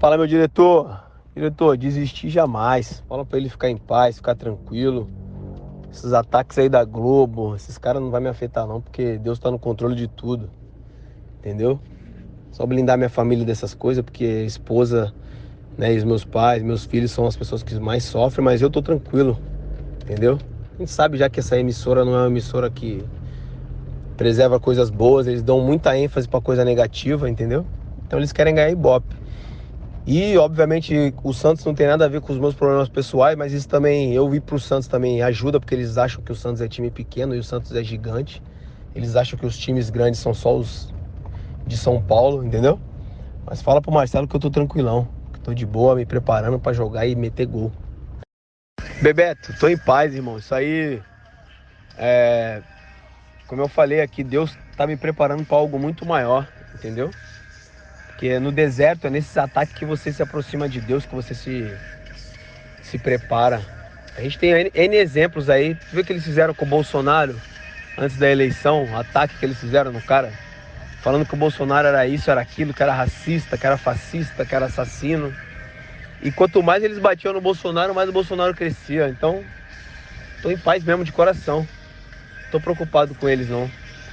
Fala, meu diretor. Diretor, desistir jamais. Fala pra ele ficar em paz, ficar tranquilo. Esses ataques aí da Globo, esses caras não vai me afetar não, porque Deus tá no controle de tudo. Entendeu? Só blindar minha família dessas coisas, porque a esposa, né, e os meus pais, meus filhos são as pessoas que mais sofrem, mas eu tô tranquilo. Entendeu? A gente sabe já que essa emissora não é uma emissora que preserva coisas boas, eles dão muita ênfase pra coisa negativa, entendeu? Então eles querem ganhar Ibope. E, obviamente, o Santos não tem nada a ver com os meus problemas pessoais, mas isso também, eu vi pro Santos também ajuda, porque eles acham que o Santos é time pequeno e o Santos é gigante. Eles acham que os times grandes são só os de São Paulo, entendeu? Mas fala pro Marcelo que eu tô tranquilão, que tô de boa, me preparando pra jogar e meter gol. Bebeto, tô em paz, irmão. Isso aí, como eu falei aqui, Deus tá me preparando pra algo muito maior, entendeu? Porque no deserto é nesses ataques que você se aproxima de Deus, que você se prepara. A gente tem N exemplos aí. Tu vê o que eles fizeram com o Bolsonaro antes da eleição, o ataque que eles fizeram no cara, falando que o Bolsonaro era isso, era aquilo, que era racista, que era fascista, que era assassino. E quanto mais eles batiam no Bolsonaro, mais o Bolsonaro crescia. Então, tô em paz mesmo de coração. Tô preocupado com eles não.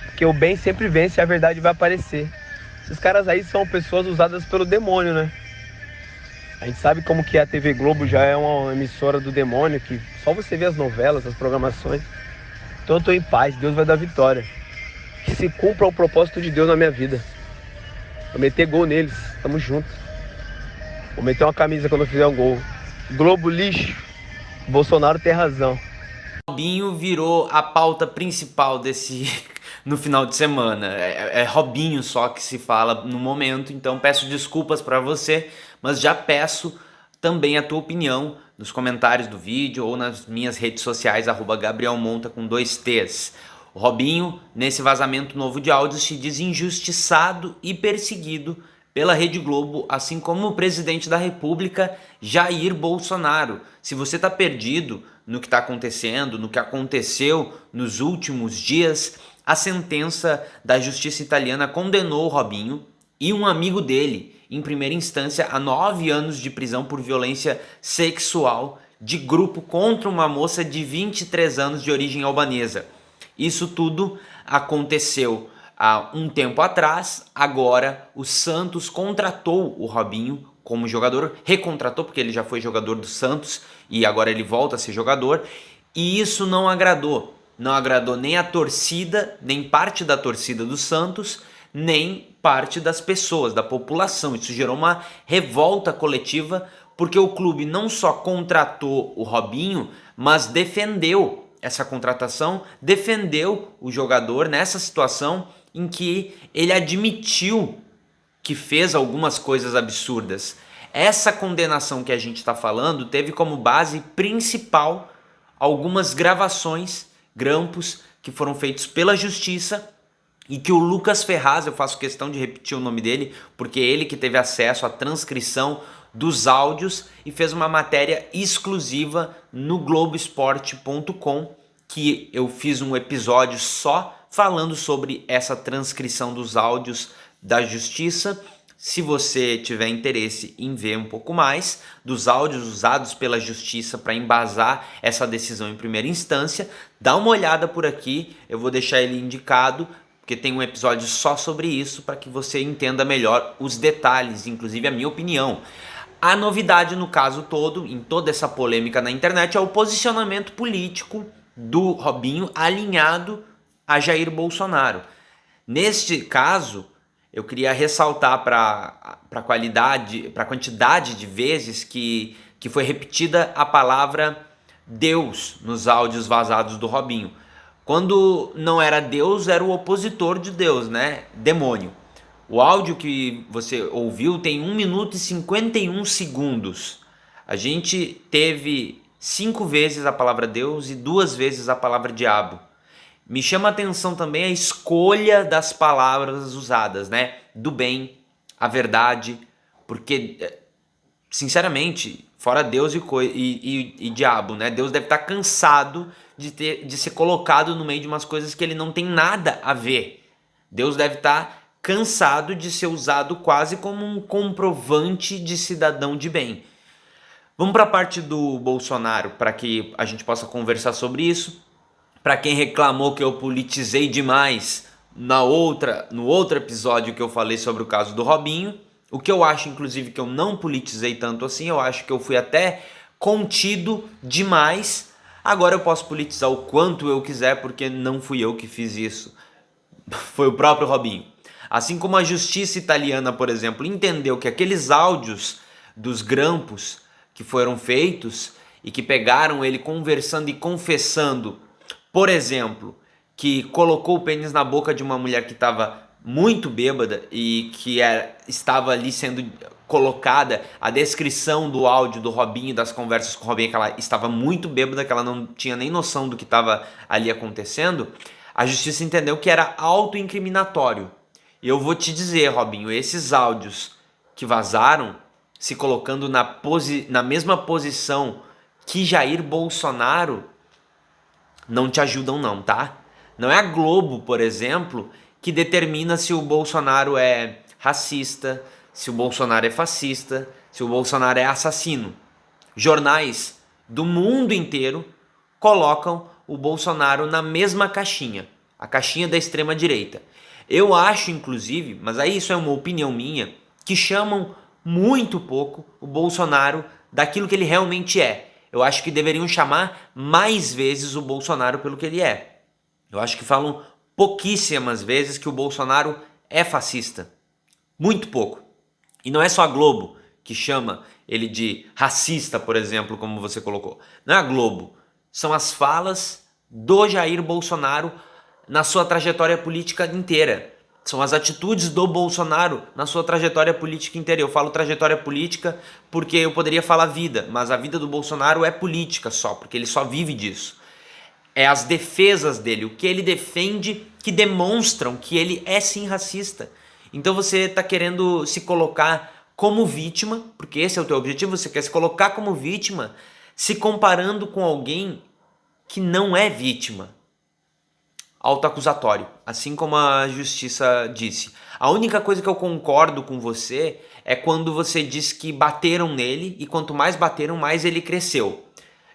Porque o bem sempre vence e a verdade vai aparecer. Esses caras aí são pessoas usadas pelo demônio, né? A gente sabe como que a TV Globo já é uma emissora do demônio, que só você vê as novelas, as programações. Então eu tô em paz, Deus vai dar vitória. Que se cumpra o propósito de Deus na minha vida. Vou meter gol neles, tamo junto. Vou meter uma camisa quando eu fizer um gol. Globo lixo, Bolsonaro tem razão. Robinho virou a pauta principal desse no final de semana. É Robinho só que se fala no momento, então peço desculpas para você, mas já peço também a tua opinião nos comentários do vídeo ou nas minhas redes sociais, @GabrielMonta com 2 T's. O Robinho, nesse vazamento novo de áudios, se diz injustiçado e perseguido pela Rede Globo, assim como o presidente da República, Jair Bolsonaro. Se você está perdido no que está acontecendo, no que aconteceu nos últimos dias, a sentença da justiça italiana condenou o Robinho e um amigo dele, em primeira instância, a 9 anos de prisão por violência sexual de grupo contra uma moça de 23 anos de origem albanesa. Isso tudo aconteceu há um tempo atrás. Agora o Santos contratou o Robinho como jogador, recontratou porque ele já foi jogador do Santos e agora ele volta a ser jogador, e isso não agradou nem a torcida, nem parte da torcida do Santos, nem parte das pessoas, da população. Isso gerou uma revolta coletiva, porque o clube não só contratou o Robinho, mas defendeu essa contratação, defendeu o jogador nessa situação em que ele admitiu que fez algumas coisas absurdas. Essa condenação que a gente está falando teve como base principal algumas gravações, grampos, que foram feitos pela justiça e que o Lucas Ferraz, eu faço questão de repetir o nome dele, porque é ele que teve acesso à transcrição dos áudios e fez uma matéria exclusiva no Globoesporte.com, que eu fiz um episódio só falando sobre essa transcrição dos áudios da justiça. Se você tiver interesse em ver um pouco mais dos áudios usados pela justiça para embasar essa decisão em primeira instância, dá uma olhada por aqui, eu vou deixar ele indicado, porque tem um episódio só sobre isso para que você entenda melhor os detalhes, inclusive a minha opinião. A novidade no caso todo, em toda essa polêmica na internet, é o posicionamento político do Robinho alinhado a Jair Bolsonaro. Neste caso, eu queria ressaltar para a quantidade de vezes que foi repetida a palavra Deus nos áudios vazados do Robinho. Quando não era Deus, era o opositor de Deus, né? Demônio. O áudio que você ouviu tem 1 minuto e 51 segundos. A gente teve 5 vezes a palavra Deus e 2 vezes a palavra diabo. Me chama a atenção também a escolha das palavras usadas, né? Do bem, a verdade, porque, sinceramente, fora Deus e diabo, né? Deus deve estar cansado de ser colocado no meio de umas coisas que ele não tem nada a ver. Deus deve estar cansado de ser usado quase como um comprovante de cidadão de bem. Vamos para a parte do Bolsonaro, para que a gente possa conversar sobre isso. Para quem reclamou que eu politizei demais no outro episódio que eu falei sobre o caso do Robinho, o que eu acho, inclusive, que eu não politizei tanto assim, eu acho que eu fui até contido demais. Agora eu posso politizar o quanto eu quiser, porque não fui eu que fiz isso. Foi o próprio Robinho. Assim como a justiça italiana, por exemplo, entendeu que aqueles áudios dos grampos que foram feitos e que pegaram ele conversando e confessando, por exemplo, que colocou o pênis na boca de uma mulher que estava muito bêbada e que estava ali sendo colocada a descrição do áudio do Robinho, das conversas com o Robinho, que ela estava muito bêbada, que ela não tinha nem noção do que estava ali acontecendo, a justiça entendeu que era autoincriminatório. E eu vou te dizer, Robinho, esses áudios que vazaram, se colocando na mesma posição que Jair Bolsonaro, não te ajudam não, tá? Não é a Globo, por exemplo, que determina se o Bolsonaro é racista, se o Bolsonaro é fascista, se o Bolsonaro é assassino. Jornais do mundo inteiro colocam o Bolsonaro na mesma caixinha, a caixinha da extrema direita. Eu acho, inclusive, mas aí isso é uma opinião minha, que chamam muito pouco o Bolsonaro daquilo que ele realmente é. Eu acho que deveriam chamar mais vezes o Bolsonaro pelo que ele é. Eu acho que falam pouquíssimas vezes que o Bolsonaro é fascista. Muito pouco. E não é só a Globo que chama ele de racista, por exemplo, como você colocou. Não é a Globo. São as falas do Jair Bolsonaro na sua trajetória política inteira. São as atitudes do Bolsonaro na sua trajetória política inteira. Eu falo trajetória política porque eu poderia falar vida, mas a vida do Bolsonaro é política só, porque ele só vive disso. É as defesas dele, o que ele defende, que demonstram que ele é sim racista. Então você está querendo se colocar como vítima, porque esse é o teu objetivo, você quer se colocar como vítima, se comparando com alguém que não é vítima. Autoacusatório, assim como a justiça disse. A única coisa que eu concordo com você é quando você diz que bateram nele e quanto mais bateram, mais ele cresceu.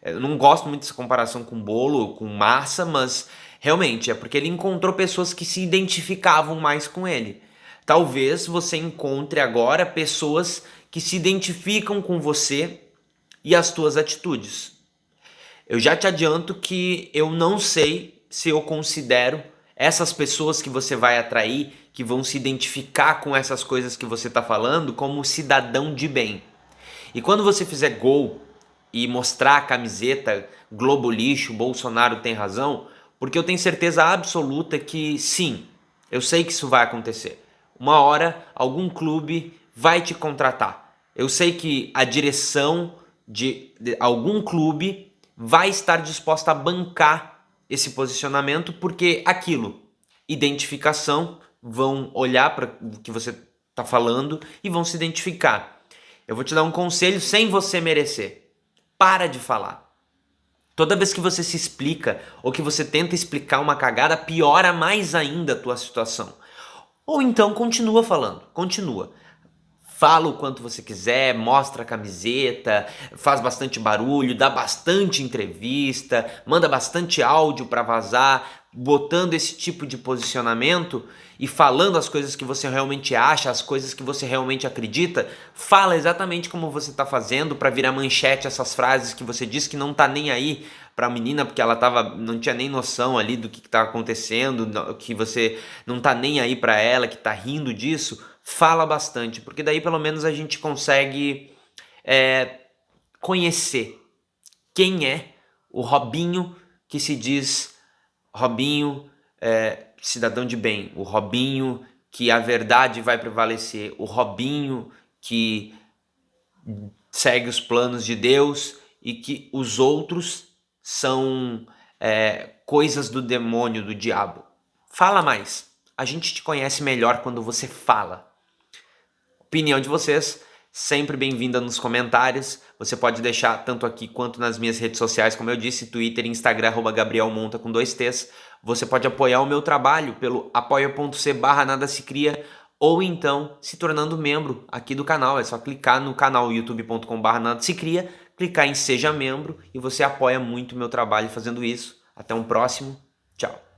Eu não gosto muito dessa comparação com bolo, com massa, mas realmente é porque ele encontrou pessoas que se identificavam mais com ele. Talvez você encontre agora pessoas que se identificam com você e as tuas atitudes. Eu já te adianto que eu não sei se eu considero essas pessoas que você vai atrair, que vão se identificar com essas coisas que você está falando, como cidadão de bem. E quando você fizer gol e mostrar a camiseta Globo lixo, Bolsonaro tem razão, porque eu tenho certeza absoluta que sim, eu sei que isso vai acontecer. Uma hora algum clube vai te contratar. Eu sei que a direção de algum clube vai estar disposta a bancar esse posicionamento, porque aquilo, identificação, vão olhar para o que você está falando e vão se identificar. Eu vou te dar um conselho sem você merecer. Para de falar. Toda vez que você se explica ou que você tenta explicar uma cagada, piora mais ainda a tua situação. Ou então continua falando, continua. Fala o quanto você quiser, mostra a camiseta, faz bastante barulho, dá bastante entrevista, manda bastante áudio para vazar, botando esse tipo de posicionamento e falando as coisas que você realmente acha, as coisas que você realmente acredita. Fala exatamente como você tá fazendo para virar manchete essas frases que você diz que não tá nem aí pra menina, porque ela não tinha nem noção ali do que tá acontecendo, que você não tá nem aí pra ela, que tá rindo disso. Fala bastante, porque daí pelo menos a gente consegue conhecer quem é o Robinho que se diz Robinho cidadão de bem, o Robinho que a verdade vai prevalecer, o Robinho que segue os planos de Deus e que os outros são coisas do demônio, do diabo. Fala mais. A gente te conhece melhor quando você fala. Opinião de vocês, sempre bem-vinda nos comentários. Você pode deixar tanto aqui quanto nas minhas redes sociais, como eu disse, Twitter e Instagram, @GabrielMonta com 2 T's. Você pode apoiar o meu trabalho pelo apoia.c/nadasecria ou então se tornando membro aqui do canal. É só clicar no canal youtube.com/nada nada se cria, clicar em seja membro e você apoia muito o meu trabalho fazendo isso. Até um próximo. Tchau.